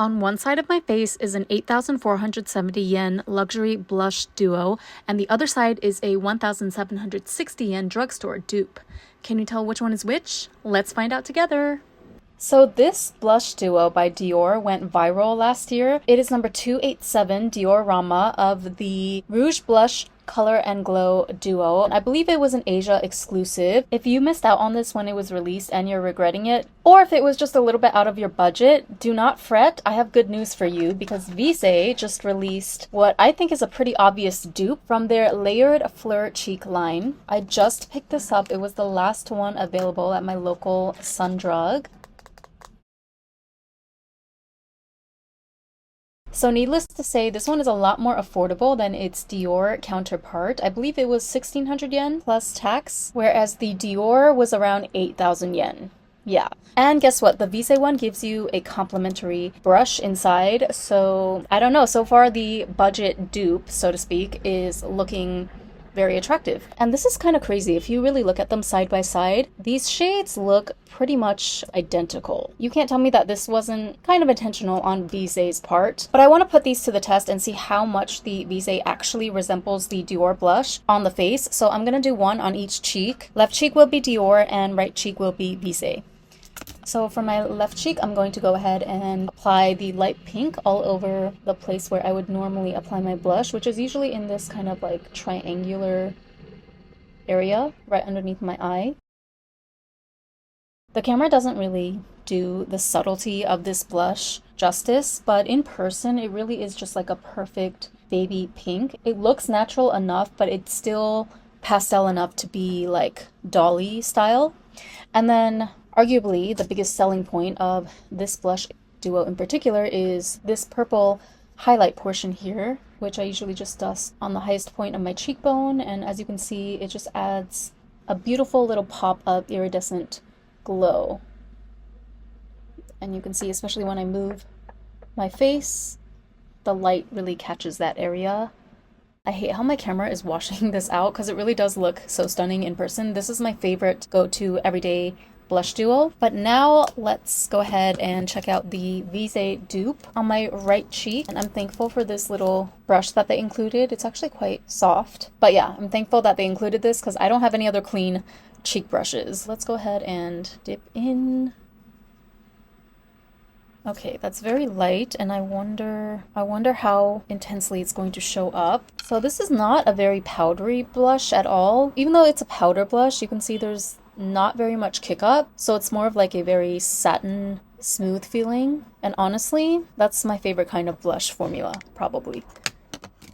On one side of my face is an 8,470 yen luxury blush duo, and the other side is a 1,760 yen drugstore dupe. Can you tell which one is which? Let's find out together. So this blush duo by DIOR went viral last year. It is number 287 Diorama of the Rouge Blush Color and Glow Duo. I believe it was an Asia exclusive. If you missed out on this when it was released and you're regretting it, or if it was just a little bit out of your budget, do not fret. I have good news for you because Vise just released what I think is a pretty obvious dupe from their Layered Fleur Cheek line. I just picked this up. It was the last one available at my local Sundrug. So needless to say, this one is a lot more affordable than its DIOR counterpart. I believe it was 1,600 yen plus tax, whereas the DIOR was around 8,000 yen. Yeah. And guess what? The Vise one gives you a complimentary brush inside. So I don't know. So far, the budget dupe, so to speak, is looking very attractive. And this is kind of crazy. If you really look at them side by side, these shades look pretty much identical. You can't tell me that this wasn't kind of intentional on Vise's part. But I want to put these to the test and see how much the Vise actually resembles the DIOR blush on the face. So I'm going to do one on each cheek. Left cheek will be DIOR and right cheek will be Vise. So for my left cheek, I'm going to go ahead and apply the light pink all over the place where I would normally apply my blush, which is usually in this kind of like triangular area right underneath my eye. The camera doesn't really do the subtlety of this blush justice, but in person, it really is just like a perfect baby pink. It looks natural enough, but it's still pastel enough to be like dolly style. And then arguably, the biggest selling point of this blush duo in particular is this purple highlight portion here, which I usually just dust on the highest point of my cheekbone. And as you can see, it just adds a beautiful little pop of iridescent glow. And you can see, especially when I move my face, the light really catches that area. I hate how my camera is washing this out because it really does look so stunning in person. This is my favorite go-to everyday blush duo. But now let's go ahead and check out the Vise dupe on my right cheek. And I'm thankful for this little brush that they included. It's actually quite soft. But yeah, I'm thankful that they included this because I don't have any other clean cheek brushes. Let's go ahead and dip in. Okay, that's very light, and I wonder how intensely it's going to show up. So this is not a very powdery blush at all. Even though it's a powder blush, you can see there's not very much kick up. So it's more of like a very satin, smooth feeling. And honestly, that's my favorite kind of blush formula, probably.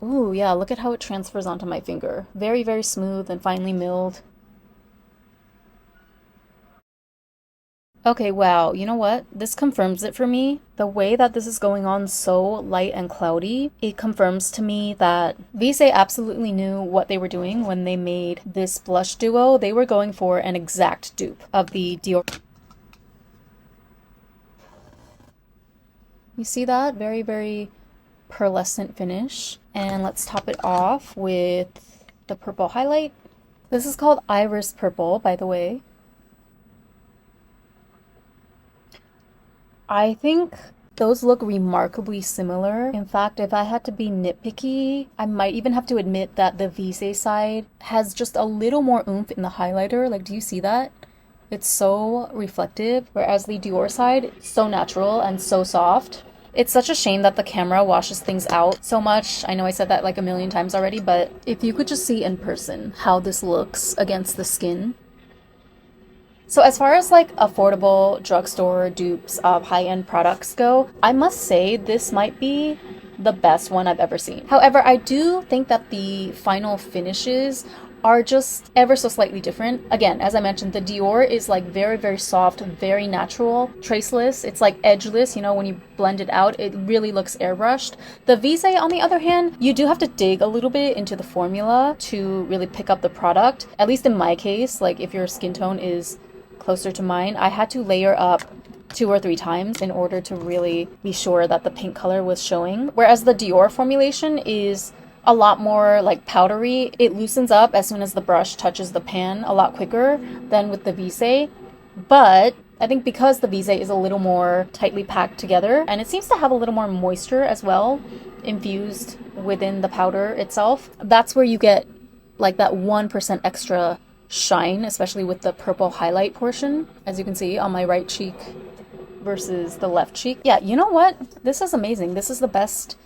Ooh, yeah, look at how it transfers onto my finger. Very, very smooth and finely milled. Okay, wow, you know what? This confirms it for me. The way that this is going on so light and cloudy, it confirms to me that Vise absolutely knew what they were doing when they made this blush duo. They were going for an exact dupe of the DIOR. You see that? Very, very pearlescent finish. And let's top it off with the purple highlight. This is called Iris Purple, by the way. I think those look remarkably similar. In fact, if I had to be nitpicky, I might even have to admit that the Vise side has just a little more oomph in the highlighter. Like, do you see that? It's so reflective, whereas the DIOR side, so natural and so soft. It's such a shame that the camera washes things out so much. I know I said that like a million times already, but if you could just see in person how this looks against the skin. So as far as like affordable drugstore dupes of high-end products go, I must say this might be the best one I've ever seen. However, I do think that the final finishes are just ever so slightly different. Again, as I mentioned, the DIOR is like very, very soft, very natural, traceless. It's like edgeless, you know, when you blend it out, it really looks airbrushed. The Vise, on the other hand, you do have to dig a little bit into the formula to really pick up the product. At least in my case, like if your skin tone is closer to mine, I had to layer up 2 or 3 times in order to really be sure that the pink color was showing. Whereas the DIOR formulation is a lot more like powdery. It loosens up as soon as the brush touches the pan a lot quicker than with the Vise. But I think because the Vise is a little more tightly packed together, and it seems to have a little more moisture as well, infused within the powder itself, that's where you get like that 1% extra shine, especially with the purple highlight portion, as you can see on my right cheek versus the left cheek. Yeah, you know what? This is amazing. This is the best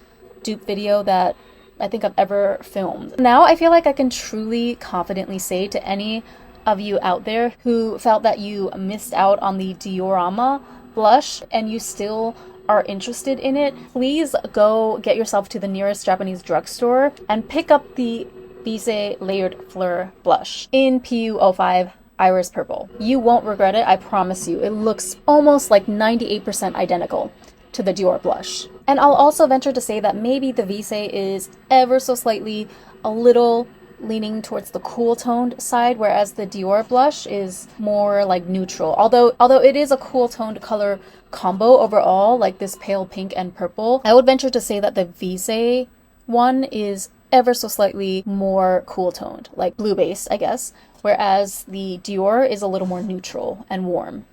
dupe video that I think I've ever filmed. Now I feel like I can truly confidently say to any of you out there who felt that you missed out on the Diorama blush and you still are interested in it, please go get yourself to the nearest Japanese drugstore and pick up the Vise Layered Fleur blush in PU05 Iris Purple. You won't regret it, I promise you. It looks almost like 98% identical to the Dior blush. And I'll also venture to say that maybe the Vise is ever so slightly a little leaning towards the cool toned side, whereas the Dior blush is more like neutral. Although it is a cool toned color combo overall, like this pale pink and purple, I would venture to say that the Vise one is ever so slightly more cool toned, like blue based, I guess, whereas the Dior is a little more neutral and warm.